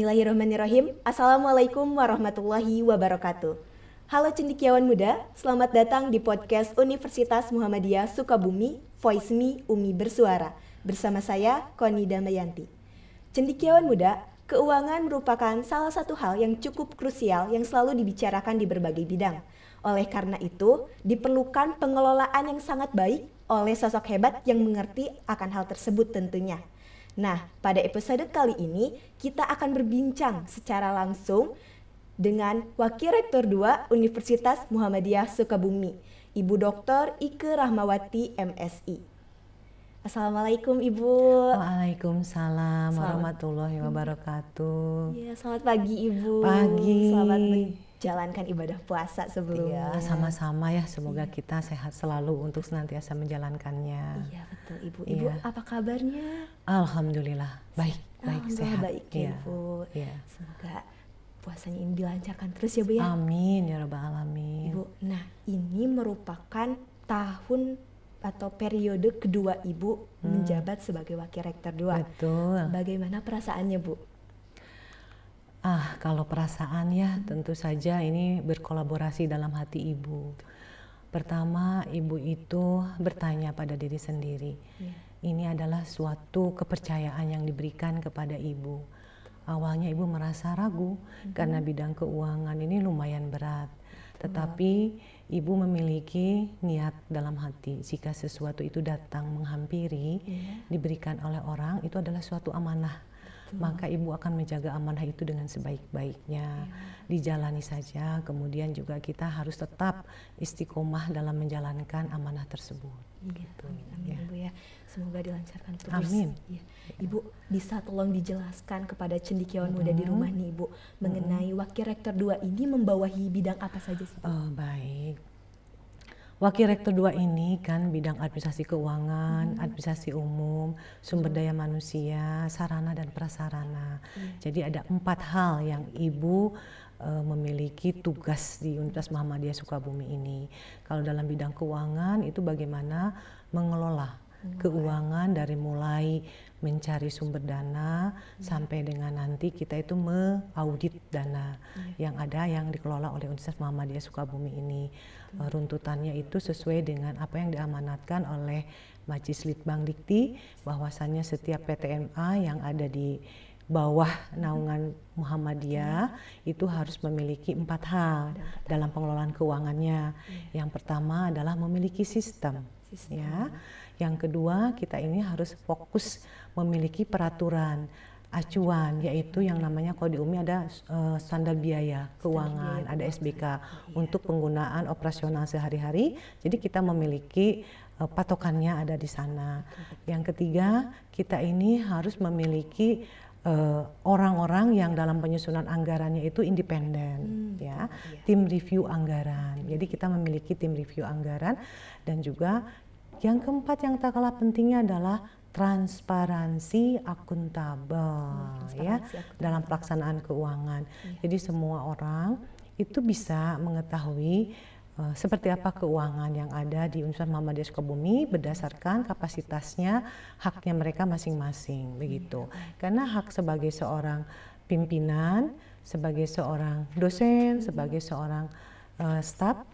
Bismillahirrahmanirrahim. Assalamualaikum warahmatullahi wabarakatuh. Halo cendekiawan muda, selamat datang di podcast Universitas Muhammadiyah Sukabumi, Voice Me, Umi Bersuara. Bersama saya, Koni Damayanti. Cendekiawan muda, keuangan merupakan salah satu hal yang cukup krusial yang selalu dibicarakan di berbagai bidang. Oleh karena itu, diperlukan pengelolaan yang sangat baik oleh sosok hebat yang mengerti akan hal tersebut tentunya. Nah, pada episode kali ini kita akan berbincang secara langsung dengan Wakil Rektor 2 Universitas Muhammadiyah Sukabumi, Ibu Dr. Ike Rahmawati MSI. Assalamualaikum Ibu. Waalaikumsalam warahmatullahi wabarakatuh. Ya, selamat pagi Ibu. Pagi. Selamat menjalankan ibadah puasa sebelumnya. Iya, sama-sama ya. Semoga kita sehat selalu untuk senantiasa menjalankannya. Iya, betul Ibu. Ibu, apa kabarnya? Alhamdulillah, baik, sehat. Baik ya Ibu. Iya. Semoga puasanya ini dilancarkan terus ya Bu ya. Amin ya rabbal alamin. Ibu, nah ini merupakan tahun atau periode kedua Ibu menjabat sebagai Wakil Rektor 2. Betul. Bagaimana perasaannya Bu? Kalau perasaan ya tentu saja ini berkolaborasi dalam hati Ibu. Pertama, Ibu itu bertanya pada diri sendiri. Ini adalah suatu kepercayaan yang diberikan kepada Ibu. Awalnya Ibu merasa ragu karena bidang keuangan ini lumayan berat. Tetapi Ibu memiliki niat dalam hati, jika sesuatu itu datang menghampiri, diberikan oleh orang, itu adalah suatu amanah. Maka Ibu akan menjaga amanah itu dengan sebaik-baiknya. Dijalani saja, kemudian juga kita harus tetap istiqomah dalam menjalankan amanah tersebut. Amin Ibu ya. Semoga dilancarkan terus. Amin. Ya. Ibu bisa tolong dijelaskan kepada cendekiawan muda di rumah nih Ibu mengenai Wakil Rektor 2 ini membawahi bidang apa saja sih? Baik. Wakil Rektor 2 ini kan bidang administrasi keuangan, administrasi umum, sumber daya manusia, sarana dan prasarana. Jadi ada 4 hal yang Ibu memiliki tugas di Universitas Muhammadiyah Sukabumi ini. Kalau dalam bidang keuangan itu bagaimana mengelola keuangan dari mulai mencari sumber dana sampai dengan nanti kita itu mengaudit dana yang ada yang dikelola oleh Universitas Muhammadiyah Sukabumi ini. Runtutannya itu sesuai dengan apa yang diamanatkan oleh Majelis Litbang Dikti, bahwasannya setiap PTMA yang ada di bawah naungan Muhammadiyah itu harus memiliki 4 hal dalam pengelolaan keuangannya. Yang pertama adalah memiliki sistem. Ya. Yang kedua, kita ini harus fokus memiliki peraturan acuan, yaitu yang namanya kalau di UMI ada standar biaya keuangan, ada SBK untuk penggunaan operasional sehari-hari. Jadi kita memiliki patokannya ada di sana. Yang ketiga, kita ini harus memiliki orang-orang yang dalam penyusunan anggarannya itu independen, tim review anggaran. Jadi kita memiliki tim review anggaran. Dan juga yang keempat yang tak kalah pentingnya adalah transparansi akuntabel dalam pelaksanaan keuangan. Jadi semua orang itu bisa mengetahui seperti apa keuangan yang ada di Universitas Muhammadiyah Sukabumi berdasarkan kapasitasnya, haknya mereka masing-masing begitu. Karena hak sebagai seorang pimpinan, sebagai seorang dosen, sebagai seorang staf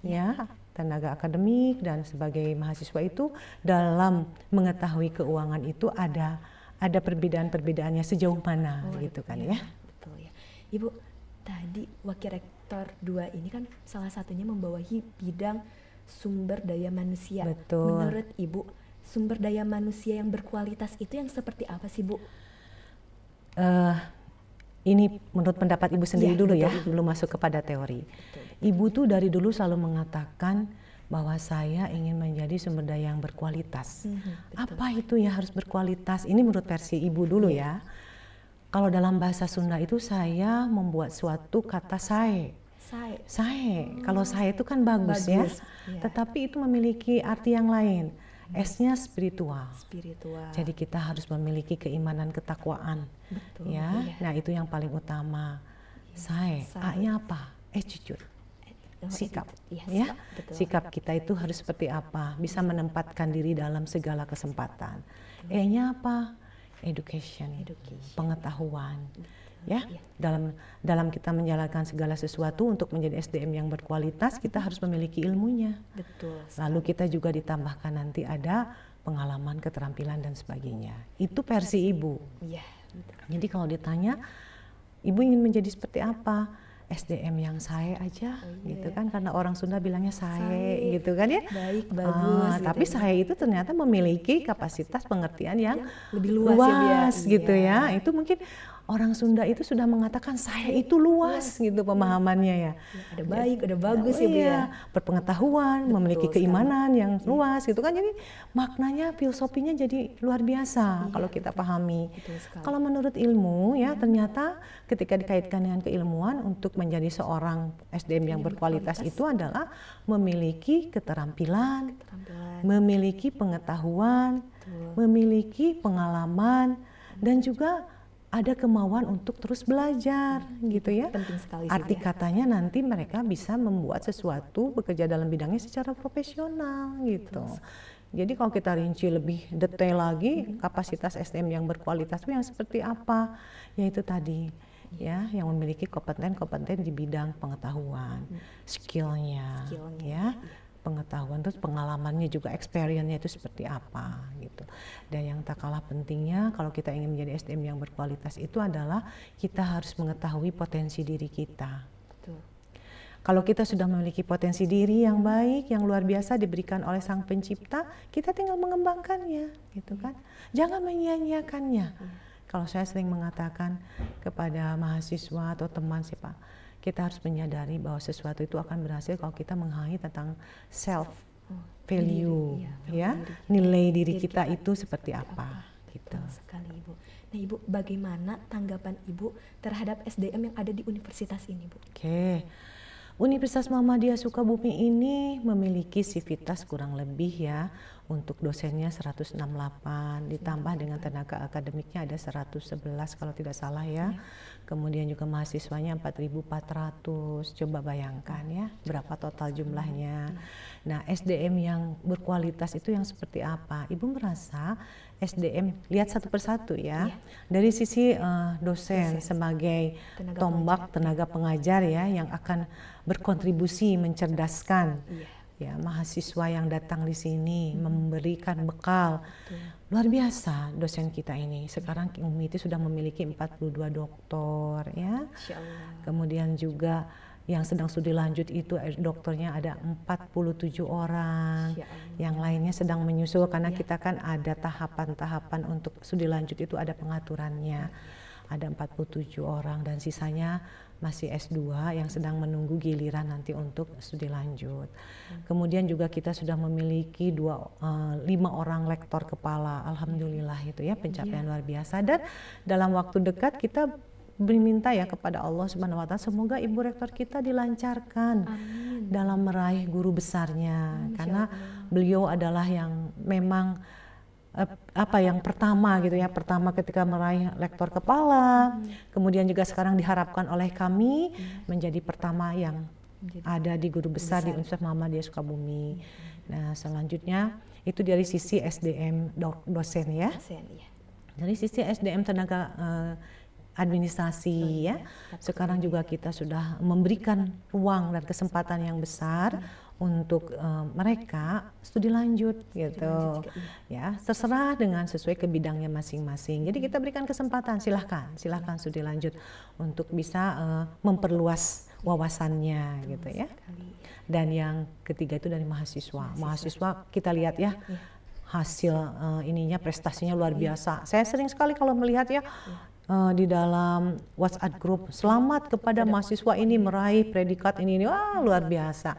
tenaga akademik dan sebagai mahasiswa itu dalam mengetahui keuangan itu ada perbedaan-perbedaannya sejauh mana gitu kan ya. Betul ya. Ibu, tadi Wakil Rektor 2 ini kan salah satunya membawahi bidang sumber daya manusia. Betul. Menurut Ibu, sumber daya manusia yang berkualitas itu yang seperti apa sih Bu? Ini menurut pendapat Ibu sendiri dulu ya, Ibu. belum masuk kepada teori. Betul. Ibu tuh dari dulu selalu mengatakan bahwa saya ingin menjadi sumber daya yang berkualitas. Apa itu ya harus berkualitas? Ini menurut versi Ibu dulu ya. Kalau dalam bahasa Sunda itu saya membuat suatu kata sae. Kalau sae itu kan bagus ya. Tetapi itu memiliki arti yang lain. S-nya spiritual. Jadi kita harus memiliki keimanan ketakwaan. Betul, Nah itu yang paling utama. Sae. A-nya apa? Jujur. Sikap. Sikap kita itu harus seperti apa? Bisa menempatkan diri dalam segala kesempatan. E-nya apa? Education. Pengetahuan. ya. Dalam kita menjalankan segala sesuatu untuk menjadi SDM yang berkualitas, kita harus memiliki ilmunya. Betul. Lalu kita juga ditambahkan nanti ada pengalaman, keterampilan dan sebagainya. Itu versi ibu. Iya. Jadi kalau ditanya, ibu ingin menjadi seperti apa? SDM yang sae aja, gitu kan, karena orang Sunda bilangnya sae, gitu kan ya. Baik, bagus. Tapi sae itu ternyata memiliki kapasitas pengertian yang lebih luas, gitu ya. Itu mungkin orang Sunda itu sudah mengatakan sae itu luas gitu pemahamannya ya. Ada baik, ada bagus ya Bu ya. Berpengetahuan, memiliki keimanan yang luas gitu kan. Jadi maknanya, filosofinya jadi luar biasa kalau kita pahami. Kalau menurut ilmu ya, ternyata ketika dikaitkan dengan keilmuan, untuk menjadi seorang SDM yang berkualitas itu adalah memiliki keterampilan, memiliki pengetahuan, memiliki pengalaman, dan juga ada kemauan untuk terus belajar gitu ya. Penting sekali. Arti katanya nanti mereka bisa membuat sesuatu, bekerja dalam bidangnya secara profesional gitu. Jadi kalau kita rinci lebih detail lagi, kapasitas SDM yang berkualitas itu yang seperti apa? Yaitu tadi ya, yang memiliki kompeten di bidang pengetahuan, skillnya ya, pengetahuan, terus pengalamannya juga, experience-nya itu seperti apa gitu. Dan yang tak kalah pentingnya kalau kita ingin menjadi SDM yang berkualitas itu adalah kita harus mengetahui potensi diri kita. Betul. Kalau kita sudah memiliki potensi diri yang baik, yang luar biasa diberikan oleh Sang Pencipta, kita tinggal mengembangkannya gitu kan. Jangan menyia-nyiakannya. Kalau saya sering mengatakan kepada mahasiswa atau teman siapa, kita harus menyadari bahwa sesuatu itu akan berhasil kalau kita mengenali tentang self value, ya, nilai diri kita itu seperti apa. Gitu. Betul sekali Ibu. Nah Ibu, bagaimana tanggapan Ibu terhadap SDM yang ada di universitas ini Bu? Oke. Universitas Muhammadiyah Sukabumi ini memiliki sivitas kurang lebih ya, untuk dosennya 168, ditambah dengan tenaga akademiknya ada 111 kalau tidak salah ya. Kemudian juga mahasiswanya 4.400, coba bayangkan ya berapa total jumlahnya. Nah SDM yang berkualitas itu yang seperti apa? Ibu merasa SDM, lihat satu persatu ya, dari sisi dosen sebagai tombak tenaga pengajar ya, yang akan berkontribusi mencerdaskan ya mahasiswa yang datang di sini, memberikan bekal. Luar biasa dosen kita ini. Sekarang Umi itu sudah memiliki 42 doktor ya. Kemudian juga yang sedang studi lanjut itu dokternya ada 47 orang, yang lainnya sedang menyusul karena kita kan ada tahapan-tahapan untuk studi lanjut itu ada pengaturannya. Ada 47 orang dan sisanya masih S2 yang sedang menunggu giliran nanti untuk studi lanjut. Kemudian juga kita sudah memiliki 5 orang lektor kepala, alhamdulillah itu ya, pencapaian luar biasa. Dan dalam waktu dekat kita berminta ya kepada Allah Subhanahu wa Ta'ala, semoga Ibu Rektor kita dilancarkan dalam meraih guru besarnya, karena beliau adalah yang memang yang pertama gitu ya, pertama ketika meraih lektor kepala, kemudian juga sekarang diharapkan oleh kami menjadi pertama yang ada di guru besar di Universitas Muhammadiyah Sukabumi. Nah selanjutnya itu dari sisi SDM dosen ya. Dari sisi SDM tenaga administrasi ya, sekarang juga kita sudah memberikan ruang dan kesempatan yang besar untuk mereka studi lanjut gitu ya, terserah dengan sesuai ke bidangnya masing-masing. Jadi kita berikan kesempatan, silahkan studi lanjut untuk bisa memperluas wawasannya gitu ya. Dan yang ketiga itu dari mahasiswa kita lihat ya hasil ininya, prestasinya luar biasa. Saya sering sekali kalau melihat ya di dalam WhatsApp grup, selamat kepada mahasiswa ini meraih predikat ini, wah luar biasa.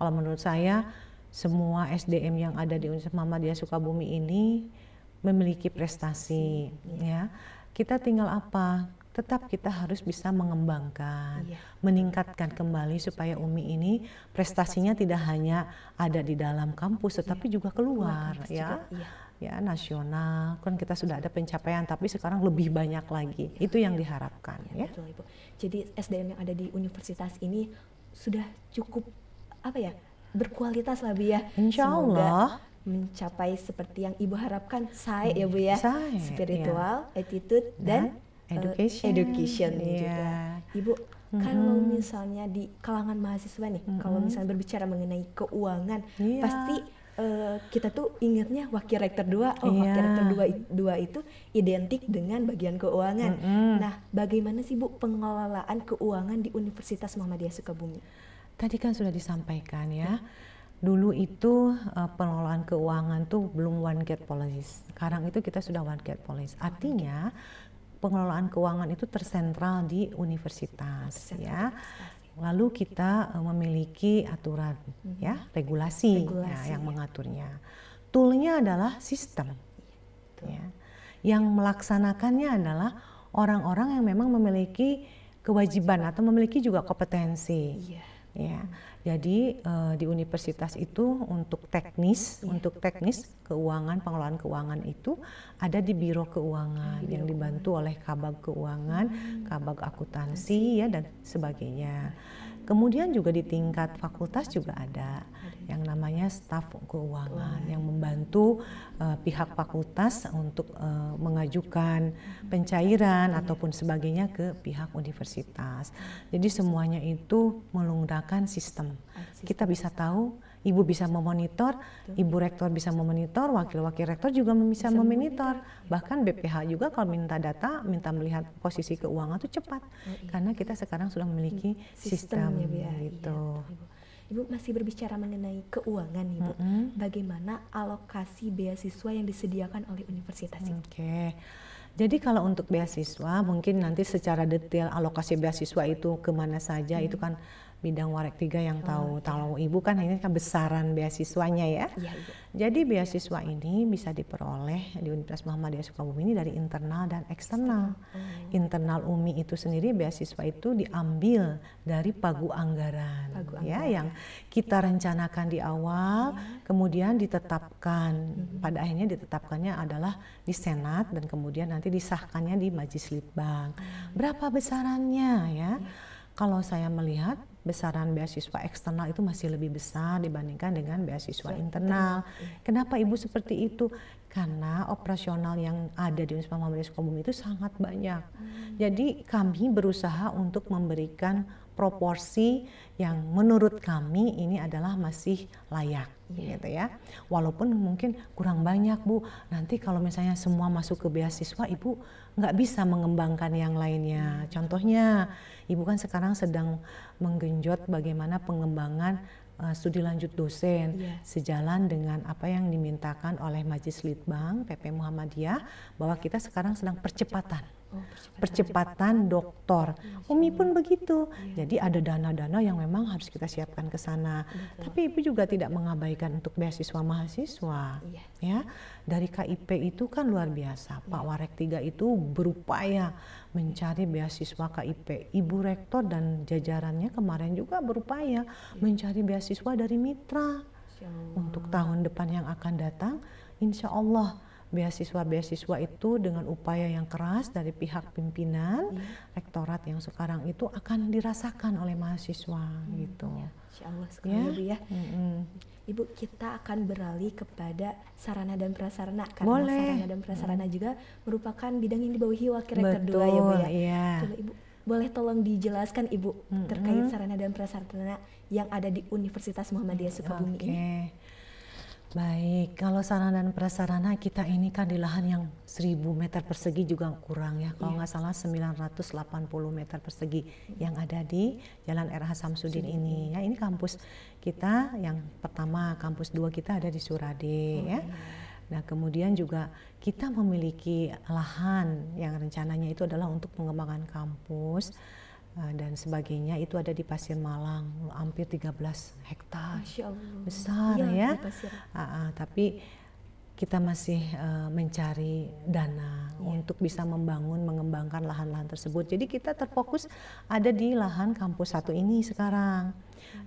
Kalau menurut saya semua SDM yang ada di Universitas Muhammadiyah Sukabumi ini memiliki prestasi ya. Kita tinggal apa? Tetap kita harus bisa mengembangkan, meningkatkan kembali supaya Umi ini prestasinya tidak hanya ada di dalam kampus tetapi juga keluar ya. Ya nasional kan kita sudah ada pencapaian, tapi sekarang lebih banyak lagi. Itu yang diharapkan ya. Betul Ibu. Jadi SDM yang ada di universitas ini sudah cukup berkualitas lah Bu ya. Insya Allah mencapai seperti yang Ibu harapkan, ya Bu ya, spiritual, attitude dan education. juga. Ibu, kalau misalnya di kalangan mahasiswa nih, kalau misalnya berbicara mengenai keuangan, pasti kita tuh ingatnya wakil rektor 2, wakil rektor 2 itu identik dengan bagian keuangan. Nah, bagaimana sih Bu pengelolaan keuangan di Universitas Muhammadiyah Sukabumi? Tadi kan sudah disampaikan ya. Dulu itu pengelolaan keuangan tuh belum one gate policy. Sekarang itu kita sudah one gate policy. Artinya pengelolaan keuangan itu tersentral di universitas ya. Lalu kita memiliki aturan ya, regulasi. Ya, yang mengaturnya. Toolnya adalah sistem. Ya. Yang melaksanakannya adalah orang-orang yang memang memiliki kewajiban atau memiliki juga kompetensi. Ya. Jadi di universitas itu untuk teknis keuangan, pengelolaan keuangan itu ada di Biro Keuangan yang dibantu oleh Kabag Keuangan, Kabag Akuntansi ya dan sebagainya. Kemudian juga di tingkat fakultas juga ada yang namanya staf keuangan yang membantu pihak fakultas untuk mengajukan pencairan ataupun sebagainya ke pihak universitas. Jadi semuanya itu menggunakan sistem. Kita bisa tahu, ibu bisa memonitor, ibu rektor bisa memonitor, wakil-wakil rektor juga bisa memonitor. Bahkan BPH juga kalau minta data, minta melihat posisi keuangan itu cepat. Karena kita sekarang sudah memiliki sistem gitu. Ibu masih berbicara mengenai keuangan nih Bu. Bagaimana alokasi beasiswa yang disediakan oleh universitas ini? Jadi kalau untuk beasiswa mungkin nanti secara detail alokasi beasiswa itu kemana saja itu kan bidang Warek 3 yang tahu. Kalau ibu kan ini kan besaran beasiswanya ya. Jadi beasiswa ini bisa diperoleh di Universitas Muhammadiyah Sukabumi ini dari internal dan eksternal. Internal UMI itu sendiri beasiswa itu diambil dari pagu anggaran, ya yang kita rencanakan di awal, kemudian ditetapkan. Pada akhirnya ditetapkannya adalah di Senat dan kemudian nanti disahkannya di Majelis Litbang. Berapa besarannya ya? Kalau saya melihat besaran beasiswa eksternal itu masih lebih besar dibandingkan dengan beasiswa internal. Kenapa ibu seperti itu? Karena operasional yang ada di Universitas Muhammadiyah Sukabumi itu sangat banyak. Jadi kami berusaha untuk memberikan proporsi yang menurut kami ini adalah masih layak. Gitu ya. Walaupun mungkin kurang banyak Bu. Nanti kalau misalnya semua masuk ke beasiswa, ibu nggak bisa mengembangkan yang lainnya. Contohnya, ibu kan sekarang sedang menggenjot bagaimana pengembangan studi lanjut dosen sejalan dengan apa yang dimintakan oleh Majelis Litbang PP Muhammadiyah bahwa kita sekarang sedang percepatan doktor. UMI pun begitu. Jadi ada dana-dana yang memang harus kita siapkan ke sana. Tapi ibu juga tidak mengabaikan untuk beasiswa mahasiswa. Ya, dari KIP itu kan luar biasa. Pak Warek 3 itu berupaya mencari beasiswa KIP. Ibu rektor dan jajarannya kemarin juga berupaya mencari beasiswa dari mitra. Untuk tahun depan yang akan datang, insya Allah beasiswa-beasiswa itu dengan upaya yang keras dari pihak pimpinan rektorat yang sekarang itu akan dirasakan oleh mahasiswa gitu. Insya Allah sekali Ibu ya. Ibu, kita akan beralih kepada sarana dan prasarana karena sarana dan prasarana juga merupakan bidang yang dibawahi wakil rektor 2 ya Bu ya. Coba Ibu boleh tolong dijelaskan Ibu terkait sarana dan prasarana yang ada di Universitas Muhammadiyah Sukabumi ini. Baik, kalau sarana dan prasarana kita ini kan di lahan yang 1000 meter persegi juga kurang ya. Kalau nggak salah 980 meter persegi yang ada di Jalan RH Samsudin ini. Ya, ini kampus kita yang pertama, kampus 2 kita ada di Surade ya. Nah, kemudian juga kita memiliki lahan yang rencananya itu adalah untuk pengembangan kampus dan sebagainya itu ada di Pasir Malang, hampir 13 hektar. Besar ya. Tapi kita masih mencari dana untuk bisa mengembangkan lahan-lahan tersebut. Jadi kita terfokus ada di lahan kampus 1 ini sekarang.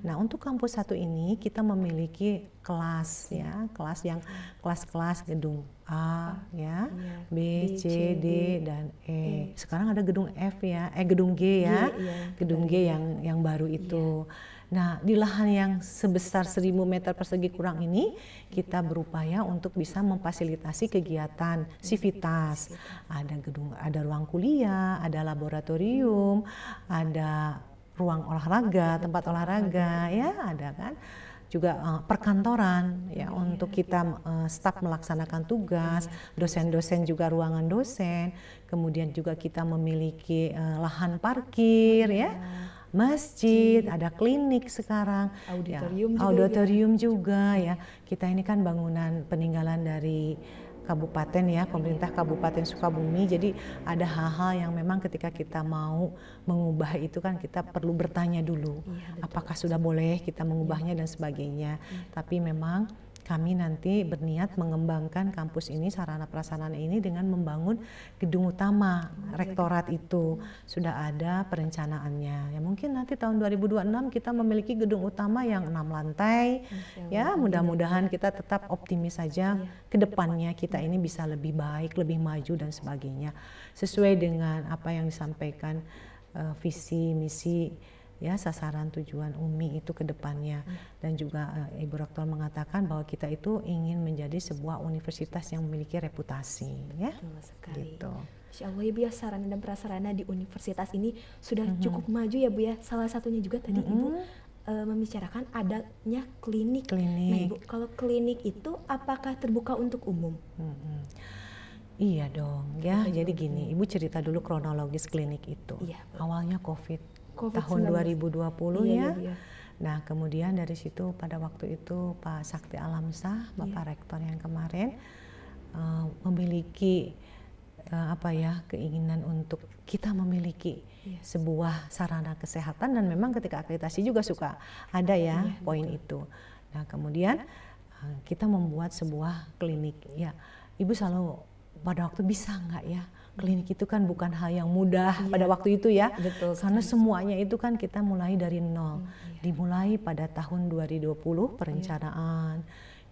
Nah, untuk kampus 1 ini kita memiliki kelas ya, kelas gedung A ya, B, C, D dan E. Sekarang ada gedung F ya, gedung G ya. Gedung G yang baru itu. Nah, di lahan yang sebesar 1000 meter persegi kurang ini, kita berupaya untuk bisa memfasilitasi kegiatan sivitas. Ada gedung, ada ruang kuliah, ada laboratorium, ada ruang olahraga, tempat olahraga, ya ada kan. Juga perkantoran ya untuk kita staf melaksanakan tugas, dosen-dosen juga ruangan dosen, kemudian juga kita memiliki lahan parkir ya, masjid, ada klinik sekarang, auditorium juga ya. Kita ini kan bangunan peninggalan dari kabupaten ya, pemerintah Kabupaten Sukabumi. Jadi ada hal-hal yang memang ketika kita mau mengubah itu kan kita perlu bertanya dulu, apakah sudah boleh kita mengubahnya dan sebagainya. Tapi memang kami nanti berniat mengembangkan kampus ini, sarana prasarana ini dengan membangun gedung utama rektorat itu. Sudah ada perencanaannya. Ya mungkin nanti tahun 2026 kita memiliki gedung utama yang 6 lantai. Ya mudah-mudahan kita tetap optimis saja ke depannya kita ini bisa lebih baik, lebih maju dan sebagainya. Sesuai dengan apa yang disampaikan visi, misi, ya sasaran tujuan UMI itu ke depannya. Dan juga Ibu Rektor mengatakan bahwa kita itu ingin menjadi sebuah universitas yang memiliki reputasi ya. Betul sekali. Gitu. Insya Allah ya Bu ya, sarana dan prasarana di universitas ini sudah cukup maju ya Bu ya. Salah satunya juga tadi Ibu membicarakan adanya klinik. Nah Ibu, kalau klinik itu apakah terbuka untuk umum? Iya dong ya. Jadi gini, Ibu cerita dulu kronologis klinik itu. Awalnya COVID tahun 2020 ya. Nah kemudian dari situ pada waktu itu Pak Sakti Alamsah, Bapak Rektor yang kemarin memiliki keinginan untuk kita memiliki sebuah sarana kesehatan, dan memang ketika akreditasi juga suka ada ya poin itu. Nah kemudian kita membuat sebuah klinik ya. Ibu selalu pada waktu bisa nggak ya, klinik itu kan bukan hal yang mudah pada waktu itu ya. Betul, karena semuanya itu kan kita mulai dari nol. Dimulai pada tahun 2020 perencanaan,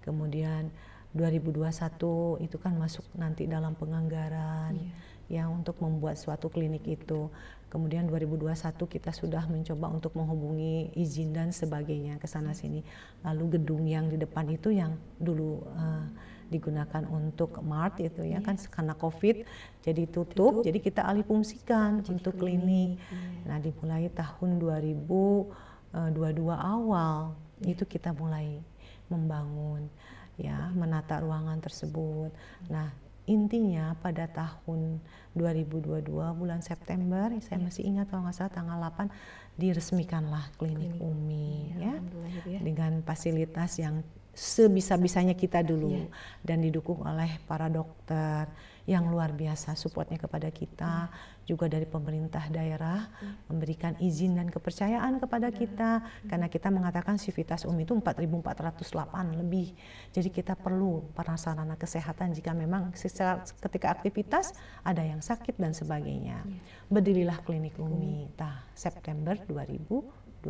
kemudian 2021 itu kan masuk nanti dalam penganggaran ya untuk membuat suatu klinik itu. Kemudian 2021 kita sudah mencoba untuk menghubungi izin dan sebagainya ke sana sini. Lalu gedung yang di depan itu yang dulu digunakan untuk mart itu ya kan karena COVID jadi tutup, jadi kita alih fungsikan untuk klinik. Nah dimulai tahun 2022 awal itu kita mulai membangun ya, menata ruangan tersebut. Nah intinya pada tahun 2022 bulan September, saya masih ingat kalau nggak salah tanggal 8 diresmikanlah klinik UMI ya, dengan fasilitas yang sebisa-bisanya kita dulu dan didukung oleh para dokter yang luar biasa supportnya kepada kita, juga dari pemerintah daerah memberikan izin dan kepercayaan kepada kita karena kita mengatakan sivitas UMI itu 4.408 lebih. Jadi kita perlu prasarana kesehatan jika memang ketika aktivitas ada yang sakit dan sebagainya. Berdirilah klinik UMI September 2022.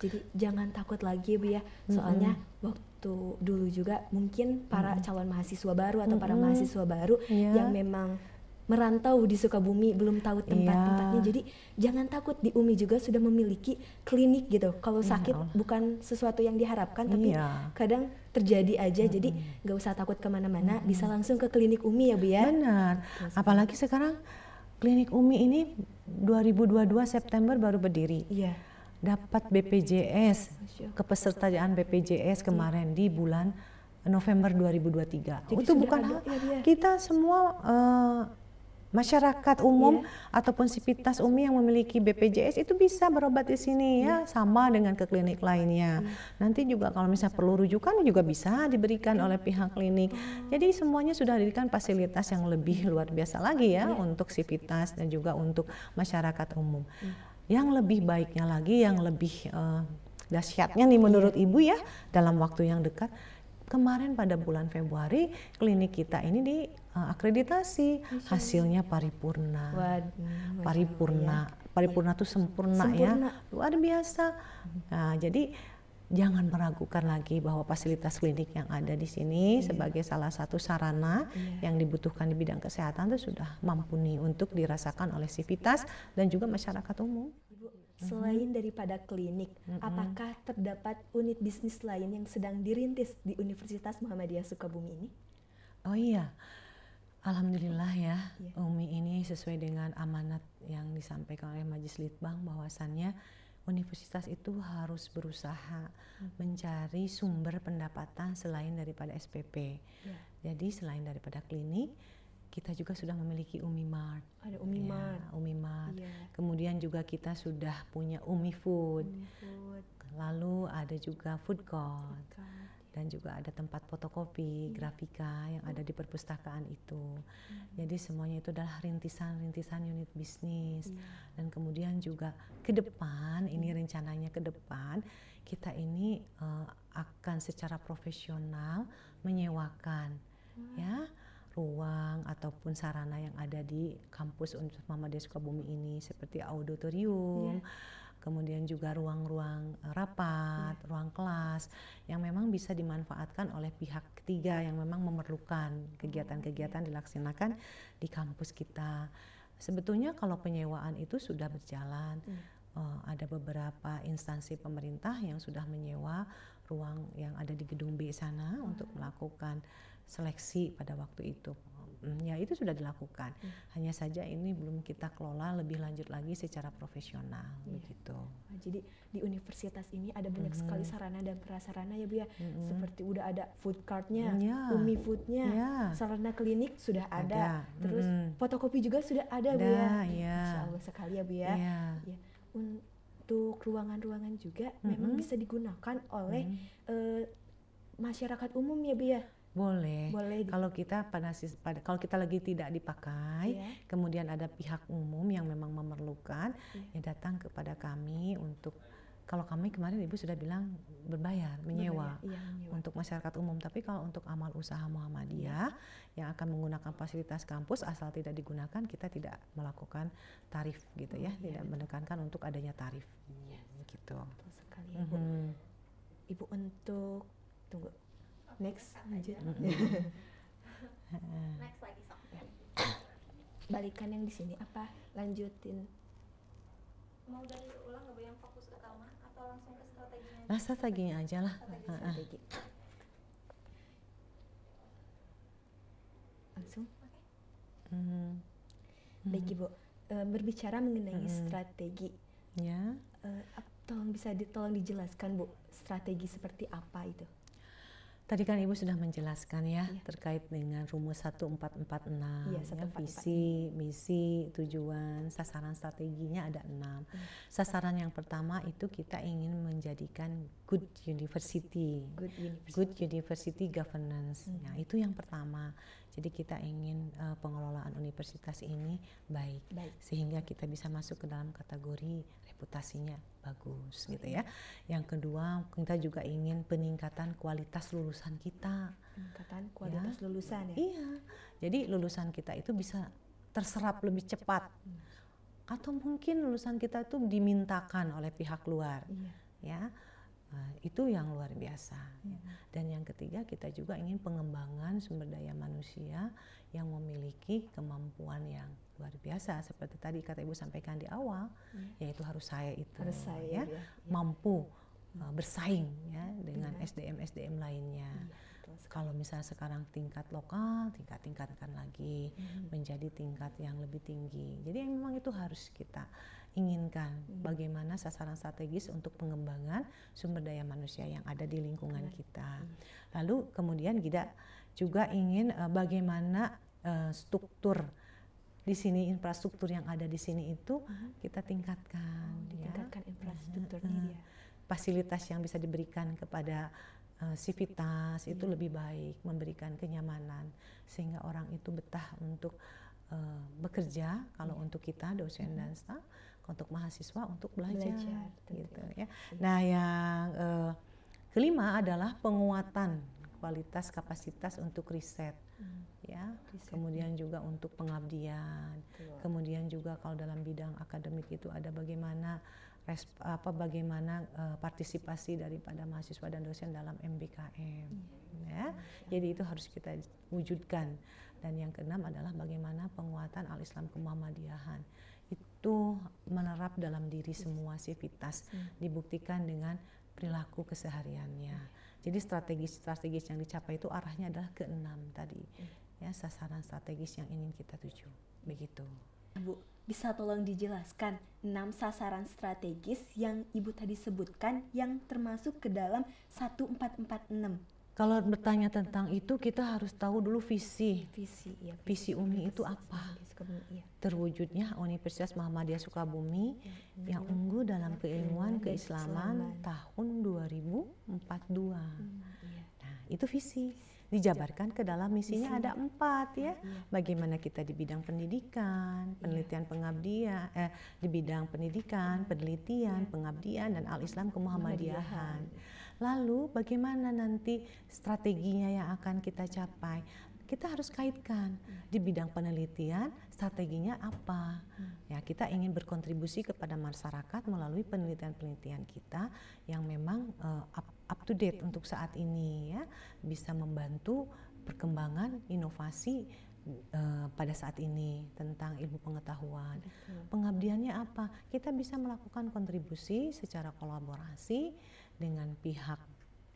Jadi jangan takut lagi Bu ya, soalnya waktu dulu juga mungkin para calon mahasiswa baru atau para mahasiswa baru yang memang merantau di Sukabumi belum tahu tempat-tempatnya. Jadi jangan takut, di UMI juga sudah memiliki klinik gitu. Kalau sakit bukan sesuatu yang diharapkan, tapi kadang terjadi aja. Jadi nggak usah takut kemana-mana, bisa langsung ke klinik UMI ya Bu ya. Benar, apalagi sekarang klinik UMI ini 2022 September baru berdiri. Dapat BPJS, kepesertaan BPJS kemarin di bulan November 2023. Jadi itu bukan hal kita semua masyarakat umum ataupun sivitas UMI yang memiliki BPJS itu bisa berobat di sini ya, sama dengan ke klinik lainnya. Nanti juga kalau misalnya perlu rujukan juga bisa diberikan oleh pihak klinik. Jadi semuanya sudah diberikan fasilitas yang lebih luar biasa lagi ya untuk sivitas dan juga untuk masyarakat umum. Yang lebih baiknya lagi, yang lebih dahsyatnya nih menurut Ibu ya dalam waktu yang dekat, kemarin pada bulan Februari klinik kita ini diakreditasi, hasilnya paripurna. Paripurna itu sempurna ya, luar biasa. Nah, jadi jangan meragukan lagi bahwa fasilitas klinik yang ada di sini sebagai salah satu sarana yang dibutuhkan di bidang kesehatan itu sudah mumpuni untuk dirasakan oleh sivitas dan juga masyarakat umum. Selain daripada klinik, apakah terdapat unit bisnis lain yang sedang dirintis di Universitas Muhammadiyah Sukabumi ini? Oh iya, alhamdulillah ya, Iya. Umi ini sesuai dengan amanat yang disampaikan oleh Majelis Litbang, bahwasannya universitas itu harus berusaha mencari sumber pendapatan selain daripada SPP. Ya. Jadi selain daripada klinik, kita juga sudah memiliki Umi Mart. Ada Umi Mart. Ya, Umi Mart. Iya. Kemudian juga kita sudah punya Umi Food. Umi Food. Lalu ada juga food court. Food court. Dan juga ada tempat fotokopi, grafika yang ada di perpustakaan itu. Jadi semuanya itu adalah rintisan-rintisan unit bisnis. Dan kemudian juga ke depan, ini rencananya ke depan, kita ini akan secara profesional menyewakan ya ruang ataupun sarana yang ada di kampus Universitas Muhammadiyah Sukabumi ini, seperti auditorium, kemudian juga ruang-ruang rapat, ruang kelas yang memang bisa dimanfaatkan oleh pihak ketiga yang memang memerlukan kegiatan-kegiatan dilaksanakan di kampus kita. Sebetulnya kalau penyewaan itu sudah berjalan. Ada beberapa instansi pemerintah yang sudah menyewa ruang yang ada di gedung B sana untuk melakukan seleksi pada waktu itu. Ya itu sudah dilakukan. Hanya saja ini belum kita kelola lebih lanjut lagi secara profesional begitu. Nah, jadi di universitas ini ada banyak sekali sarana dan prasarana ya Bu ya. Seperti udah ada food cart-nya, Umi Food-nya, sarana klinik sudah ada. Terus fotokopi juga sudah ada Bu ya. Insya Allah sekali ya Bu ya. Ya. Untuk ruangan-ruangan juga memang bisa digunakan oleh masyarakat umum ya Bu ya. Boleh. Kalau kita kalau kita lagi tidak dipakai, kemudian ada pihak umum yang memang memerlukan, ya datang kepada kami untuk, kalau kami kemarin Ibu sudah bilang menyewa. Menyewa. Untuk masyarakat umum. Tapi kalau untuk amal usaha Muhammadiyah yang akan menggunakan fasilitas kampus, asal tidak digunakan, kita tidak melakukan tarif gitu ya, tidak menekankan untuk adanya tarif gitu. Betul sekali ya Bu. Ibu untuk tunggu. Next, lanjut. Next lagi sok. Balikan yang di sini apa? Lanjutin. Mau dari ulang nggak Bu yang fokus utama atau langsung ke strateginya? Nah, strateginya aja lah. Strategi. Langsung. Baik Ibu, berbicara mengenai strategi. Ya. Tolong dijelaskan Bu, strategi seperti apa itu? Tadi kan Ibu sudah menjelaskan ya terkait dengan rumus 1446, ya, visi, misi, tujuan, sasaran strateginya ada 6. Sasaran yang pertama itu kita ingin menjadikan good university governance. Nah, itu yang pertama. Jadi kita ingin pengelolaan universitas ini baik, sehingga kita bisa masuk ke dalam kategori reputasinya bagus gitu ya. Yang kedua, kita juga ingin peningkatan kualitas lulusan kita. Peningkatan kualitas lulusan ya? Iya. Jadi lulusan kita itu bisa terserap lebih cepat. Atau mungkin lulusan kita itu dimintakan oleh pihak luar. Ya. Itu yang luar biasa. Ya. Dan yang ketiga, kita juga ingin pengembangan sumber daya manusia yang memiliki kemampuan yang luar biasa, seperti tadi kata Ibu sampaikan di awal, yaitu harus mampu bersaing ya dengan SDM lainnya. Kalau misalnya sekarang tingkat lokal, tingkatkan lagi menjadi tingkat yang lebih tinggi. Jadi memang itu harus kita inginkan, bagaimana sasaran strategis untuk pengembangan sumber daya manusia yang ada di lingkungan kita. Lalu kemudian kita juga ingin bagaimana struktur di sini, infrastruktur yang ada di sini itu kita tingkatkan. Ditingkatkan infrastrukturnya dia. Fasilitas yang bisa diberikan kepada sivitas itu lebih baik, memberikan kenyamanan sehingga orang itu betah untuk bekerja. Kalau untuk kita dosen dan staf, untuk mahasiswa untuk belajar gitu ya. Nah, yang kelima adalah penguatan kualitas kapasitas untuk riset. Kemudian juga untuk pengabdian. Kemudian juga kalau dalam bidang akademik itu ada bagaimana partisipasi daripada mahasiswa dan dosen dalam MBKM. Jadi itu harus kita wujudkan. Dan yang keenam adalah bagaimana penguatan al-Islam kemuhammadiyahan. itu menerap dalam diri semua sivitas, dibuktikan dengan perilaku kesehariannya. Jadi strategi-strategi yang dicapai itu arahnya adalah ke 6 tadi, ya, sasaran strategis yang ingin kita tuju, begitu. Ibu, bisa tolong dijelaskan 6 sasaran strategis yang Ibu tadi sebutkan yang termasuk ke dalam 1446? Kalau bertanya tentang itu, kita harus tahu dulu visi. Visi UMI itu apa? Terwujudnya Universitas Muhammadiyah Sukabumi yang unggul dalam keilmuan keislaman tahun 2042. Nah, itu visi. Dijabarkan ke dalam misinya ada 4 ya. Bagaimana kita di bidang pendidikan, penelitian pengabdian, di bidang pendidikan, penelitian, pengabdian dan al-Islam kemuhammadiyahan. Lalu bagaimana nanti strateginya yang akan kita capai? Kita harus kaitkan di bidang penelitian strateginya apa. Ya, kita ingin berkontribusi kepada masyarakat melalui penelitian-penelitian kita yang memang up to date untuk saat ini ya, bisa membantu perkembangan inovasi pada saat ini tentang ilmu pengetahuan. Pengabdiannya apa? Kita bisa melakukan kontribusi secara kolaborasi dengan pihak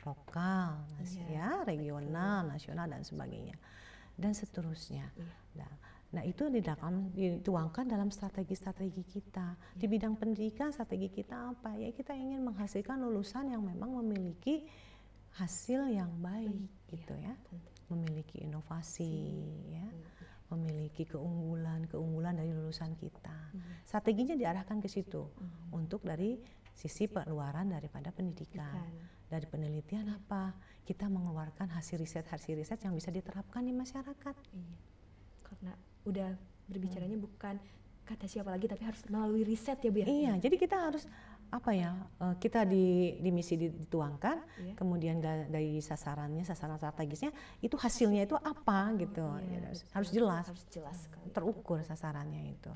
lokal, ya, regional, nasional dan sebagainya, dan seterusnya. Nah, itu dituangkan dalam strategi-strategi kita. Di bidang pendidikan, strategi kita apa? Ya, kita ingin menghasilkan lulusan yang memang memiliki hasil yang baik, gitu ya, memiliki inovasi, ya, memiliki keunggulan dari lulusan kita. Strateginya diarahkan ke situ untuk dari sisi pengeluaran daripada pendidikan. Dari penelitian apa? Kita mengeluarkan hasil riset yang bisa diterapkan di masyarakat. Karena udah berbicaranya bukan kata siapa lagi, tapi harus melalui riset ya Bu ya? Iya, jadi kita harus kita di misi dituangkan, kemudian dari sasaran strategisnya itu hasilnya itu apa gitu, harus jelas, terukur sasarannya itu.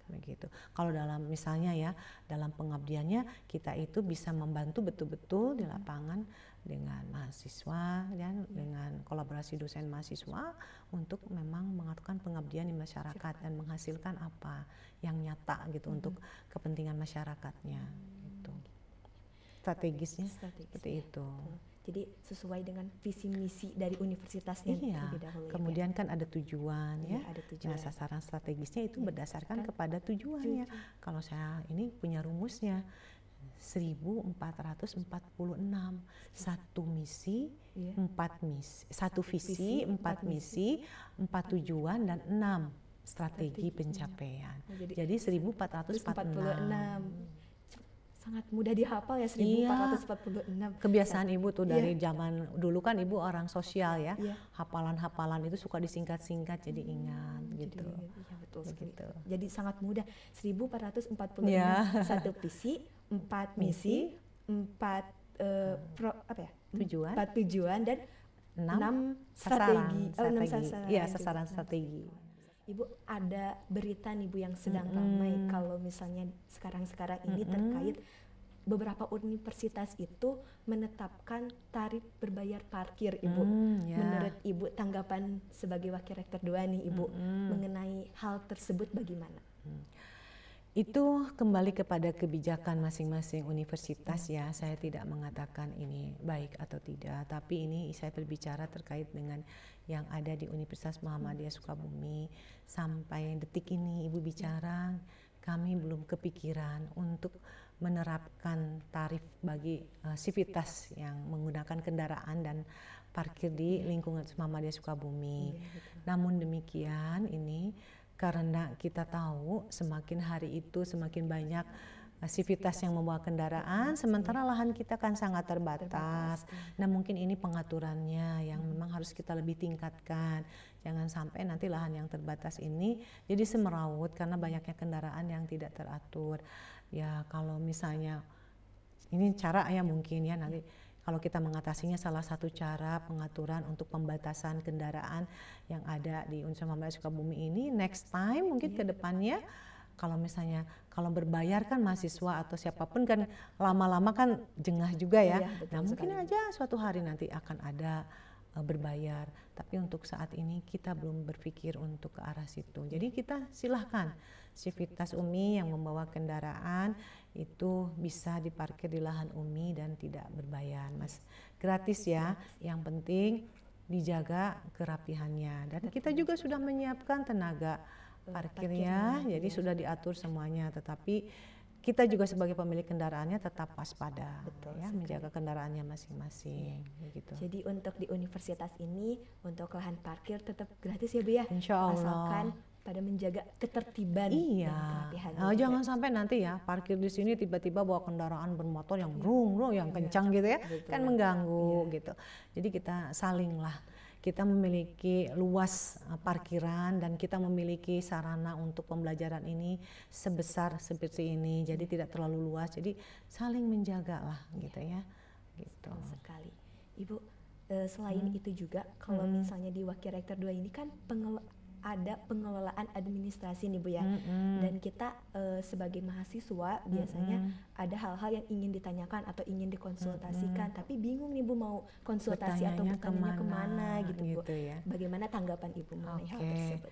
Begitu. Kalau dalam misalnya ya, dalam pengabdiannya kita itu bisa membantu betul-betul di lapangan dengan mahasiswa dan dengan kolaborasi dosen mahasiswa untuk memang melakukan pengabdian di masyarakat dan menghasilkan apa yang nyata gitu untuk kepentingan masyarakatnya gitu. Strategisnya seperti itu. Jadi sesuai dengan visi misi dari universitasnya terlebih dahulu. Kemudian kan ada tujuan ya. Ada tujuan. Nah, sasaran strategisnya itu berdasarkan kepada tujuannya. Kalau saya ini punya rumusnya 1446. Satu misi, 4 misi. Satu visi, 4 misi, 4 tujuan dan 6 strategi pencapaian. Jadi 1446. Sangat mudah dihafal ya, 1446. Kebiasaan Ibu tuh dari zaman dulu kan Ibu orang sosial ya. Hafalan-hafalan itu suka disingkat-singkat jadi ingat gitu. Iya betul sekali. Jadi sangat mudah. 1446 satu visi, 4 misi, 4 tujuan dan 6 strategi. 6 sasaran. Iya, sasaran strategi. Ibu, ada berita nih Bu yang sedang ramai kalau misalnya sekarang ini terkait beberapa universitas itu menetapkan tarif berbayar parkir Ibu. Menurut Ibu, tanggapan sebagai Wakil Rektor 2 nih Ibu mengenai hal tersebut bagaimana? Itu kembali kepada kebijakan masing-masing universitas ya. Saya tidak mengatakan ini baik atau tidak, tapi ini saya berbicara terkait dengan yang ada di Universitas Muhammadiyah Sukabumi. Sampai detik ini Ibu bicara, kami belum kepikiran untuk menerapkan tarif bagi sivitas yang menggunakan kendaraan dan parkir di lingkungan Muhammadiyah Sukabumi. Namun demikian ini karena kita tahu semakin hari itu semakin banyak sivitas yang membawa kendaraan, sementara lahan kita kan sangat terbatas. Nah, mungkin ini pengaturannya yang memang harus kita lebih tingkatkan. Jangan sampai nanti lahan yang terbatas ini jadi semeraut karena banyaknya kendaraan yang tidak teratur. Ya, kalau misalnya ini cara ya mungkin ya nanti kalau kita mengatasinya, salah satu cara pengaturan untuk pembatasan kendaraan yang ada di Universitas Muhammadiyah Sukabumi ini next time mungkin ke depannya kalau misalnya kalau berbayar kan mahasiswa atau siapapun kan lama-lama kan jengah juga ya. Nah, mungkin aja suatu hari nanti akan ada berbayar. Tapi untuk saat ini kita belum berpikir untuk ke arah situ. Jadi kita silahkan Civitas Umi yang membawa kendaraan itu bisa diparkir di lahan Umi dan tidak berbayar, Mas. Gratis ya. Yang penting dijaga kerapihannya. Dan kita juga sudah menyiapkan tenaga parkirnya, jadi sudah diatur semuanya. Tetapi kita juga sebagai pemilik kendaraannya tetap waspada, ya, menjaga kendaraannya masing-masing. Begitu. Jadi untuk di universitas ini untuk lahan parkir tetap gratis ya Bu ya? Insya Allah. Asalkan pada menjaga ketertiban Iya. dan kerapihan. Jangan sampai nanti ya parkir di sini tiba-tiba bawa kendaraan bermotor yang brung yang kencang gitu ya, kan mengganggu gitu. Jadi kita saling lah. Kita memiliki luas parkiran dan kita memiliki sarana untuk pembelajaran ini sebesar seperti ini. Jadi tidak terlalu luas. Jadi saling menjaga lah gitu ya. Gitu. Sekali. Ibu, selain itu juga kalau misalnya di Wakil Rektor 2 ini kan ada pengelolaan administrasi nih Bu ya. Dan kita sebagai mahasiswa biasanya ada hal-hal yang ingin ditanyakan atau ingin dikonsultasikan, tapi bingung nih Bu mau konsultasi atau bertanya kemana gitu Bu. Ya. Bagaimana tanggapan Ibu mengenai hal tersebut?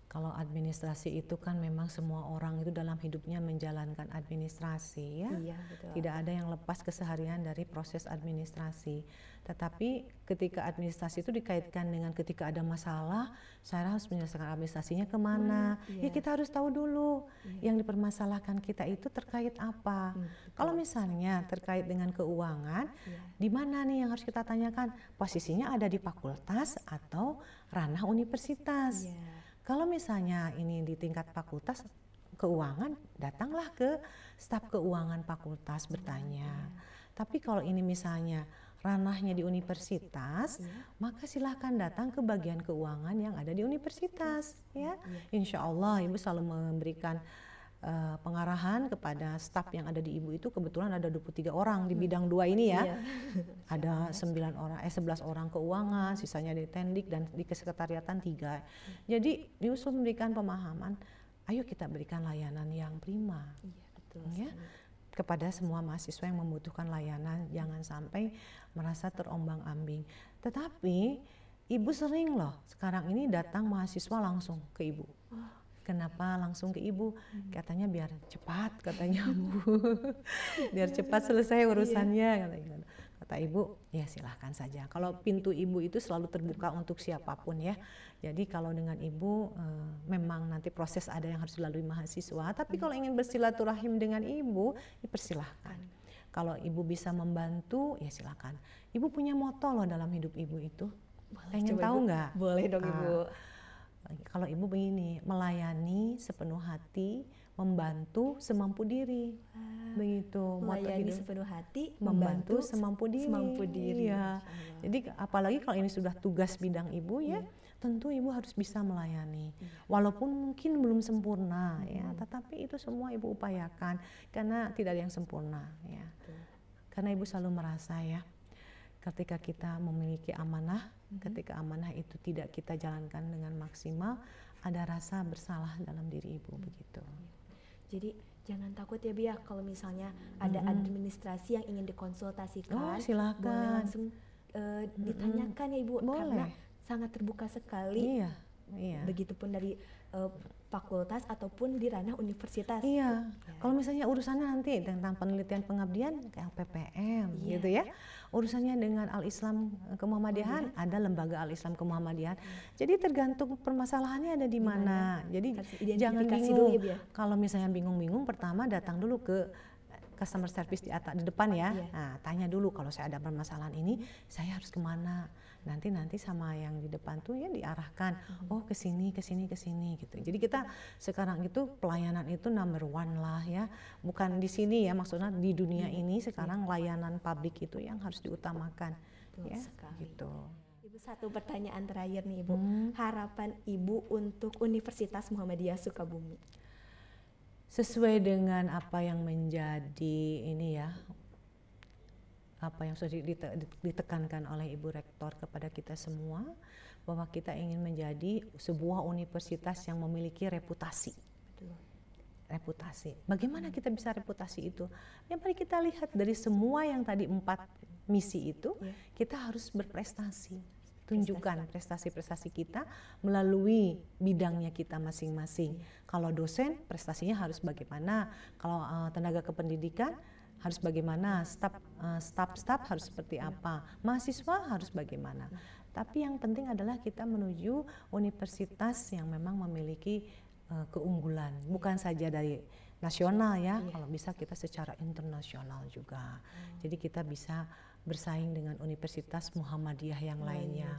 Kalau administrasi itu kan memang semua orang itu dalam hidupnya menjalankan administrasi ya. Iya, betul. Tidak ada yang lepas keseharian dari proses administrasi. Tetapi ketika administrasi itu dikaitkan dengan ketika ada masalah, saya harus menyelesaikan administrasinya kemana. Ya kita harus tahu dulu yang dipermasalahkan kita itu terkait apa. Kalau misalnya terkait dengan keuangan, di mana nih yang harus kita tanyakan? Posisinya ada di fakultas atau ranah universitas. Kalau misalnya ini di tingkat fakultas keuangan, datanglah ke staf keuangan fakultas bertanya. Tapi kalau ini misalnya ranahnya di universitas, maka silahkan datang ke bagian keuangan yang ada di universitas. Ya, Insya Allah Ibu selalu memberikan pengarahan kepada staf yang ada di Ibu itu. Kebetulan ada 23 orang di bidang 2 ini ya. Ada 11 orang keuangan, sisanya di tendik dan di kesekretariatan 3. Jadi Ibu selalu memberikan pemahaman, ayo kita berikan layanan yang prima. Betul. Ya. Kepada semua mahasiswa yang membutuhkan layanan, jangan sampai merasa terombang-ambing. Tetapi Ibu sering loh sekarang ini datang mahasiswa langsung ke Ibu. Kenapa langsung ke Ibu? Katanya biar cepat, katanya Bu. Biar cepat selesai urusannya, kata Ibu. Ya silahkan saja. Kalau pintu Ibu itu selalu terbuka untuk siapapun ya. Jadi kalau dengan Ibu memang nanti proses ada yang harus dilalui mahasiswa. Tapi kalau ingin bersilaturahim dengan Ibu, dipersilahkan. Kalau Ibu bisa membantu, ya silakan. Ibu punya moto loh dalam hidup Ibu itu. Pengen tahu nggak? Boleh dong Ibu. Kalau Ibu begini, melayani sepenuh hati, membantu semampu diri. Begitu. Melayani sepenuh hati, membantu semampu diri. Semampu diri. Ya. Jadi apalagi kalau ini sudah tugas bidang Ibu ya, tentu Ibu harus bisa melayani. Walaupun mungkin belum sempurna ya, tetapi itu semua Ibu upayakan karena tidak ada yang sempurna ya. Karena Ibu selalu merasa ya, ketika kita memiliki amanah, ketika amanah itu tidak kita jalankan dengan maksimal, ada rasa bersalah dalam diri Ibu begitu. Jadi jangan takut ya Bu ya, kalau misalnya ada administrasi yang ingin dikonsultasikan, silakan. boleh langsung ditanyakan ya Ibu. Boleh. Karena sangat terbuka sekali. Iya. Begitupun dari fakultas ataupun di ranah universitas. Iya. Kalau misalnya urusannya nanti tentang penelitian pengabdian ke LPPM gitu ya. Urusannya dengan Al-Islam Kemuhammadiyahan, ada lembaga Al-Islam Kemuhammadiyahan. Jadi tergantung permasalahannya ada di mana. Jadi jangan bingung. Dulu ya, kalau misalnya bingung-bingung, pertama datang dulu ke customer service di depan ya. Nah, tanya dulu kalau saya ada permasalahan ini, saya harus kemana? Nanti sama yang di depan tuh ya diarahkan. Oh ke sini gitu. Jadi kita sekarang itu pelayanan itu number 1 lah ya. Bukan di sini ya, maksudnya di dunia ini sekarang layanan publik itu yang harus diutamakan. Ya, gitu. Ibu, satu pertanyaan terakhir nih Ibu. Harapan Ibu untuk Universitas Muhammadiyah Sukabumi. Sesuai dengan apa yang menjadi ini ya, apa yang sudah ditekankan oleh Ibu Rektor kepada kita semua, bahwa kita ingin menjadi sebuah universitas yang memiliki reputasi. Betul. Reputasi. Bagaimana kita bisa reputasi itu? Yang mari kita lihat dari semua yang tadi 4 misi itu, kita harus berprestasi. tunjukkan prestasi-prestasi kita melalui bidangnya kita masing-masing. Kalau dosen prestasinya harus bagaimana, kalau tenaga kependidikan harus bagaimana, staf harus seperti apa, mahasiswa harus bagaimana. Tapi yang penting adalah kita menuju universitas yang memang memiliki keunggulan, bukan saja dari nasional ya, kalau bisa kita secara internasional juga. Jadi kita bisa bersaing dengan Universitas Muhammadiyah yang lainnya.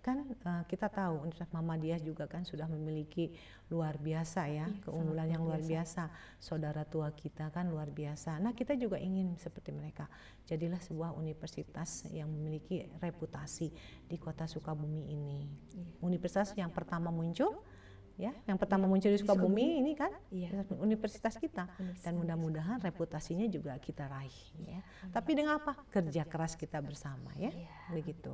Kan kita tahu Universitas Muhammadiyah juga kan sudah memiliki luar biasa ya, keunggulan yang luar biasa. Saudara tua kita kan luar biasa. Nah, kita juga ingin seperti mereka. Jadilah sebuah universitas yang memiliki reputasi di Kota Sukabumi ini. Universitas yang pertama muncul ya, yang pertama muncul di Sukabumi ini kan universitas kita, dan mudah-mudahan reputasinya juga kita raih ya. Tapi dengan apa? Kerja keras kita bersama ya, begitu.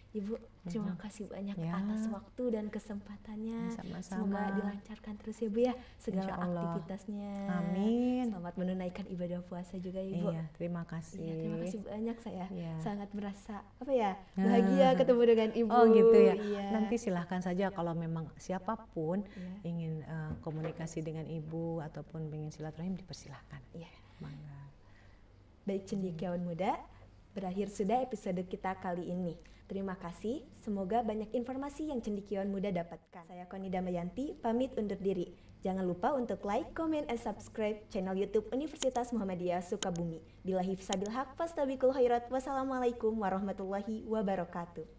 Ibu, terima kasih banyak atas waktu dan kesempatannya. Sama-sama. Semoga dilancarkan terus ya Bu ya segala aktivitasnya. Amin. Selamat menunaikan ibadah puasa juga Ibu. Iya, terima kasih. Iya, terima kasih banyak, saya sangat merasa bahagia ketemu dengan Ibu. Oh gitu ya. Iya. Nanti silahkan saja kalau memang siapapun ingin komunikasi dengan Ibu ataupun ingin silaturahim, dipersilahkan. Iya. Bangga. Baik cendekiawan muda, berakhir sudah episode kita kali ini. Terima kasih, semoga banyak informasi yang cendekiawan muda dapatkan. Saya Koni Damayanti, pamit undur diri. Jangan lupa untuk like, comment, and subscribe channel YouTube Universitas Muhammadiyah Sukabumi. Billahi fisabil haq, fastabiqul khairat. Wassalamualaikum warahmatullahi wabarakatuh.